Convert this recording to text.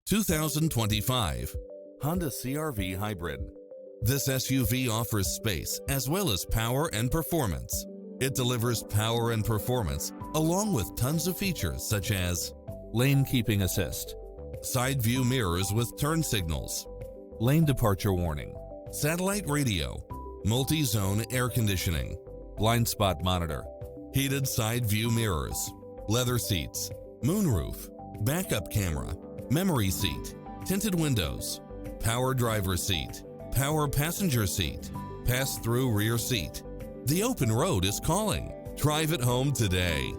2025 Honda CR-V Hybrid. This SUV offers space as well as power and performance. It delivers power and performance along with tons of features such as lane keeping assist, side view mirrors with turn signals, lane departure warning, satellite radio, multi-zone air conditioning, blind spot monitor, heated side view mirrors, leather seats, moonroof, backup camera, memory seat, tinted windows, power driver seat, power passenger seat, pass-through rear seat. The open road is calling. Drive it home today.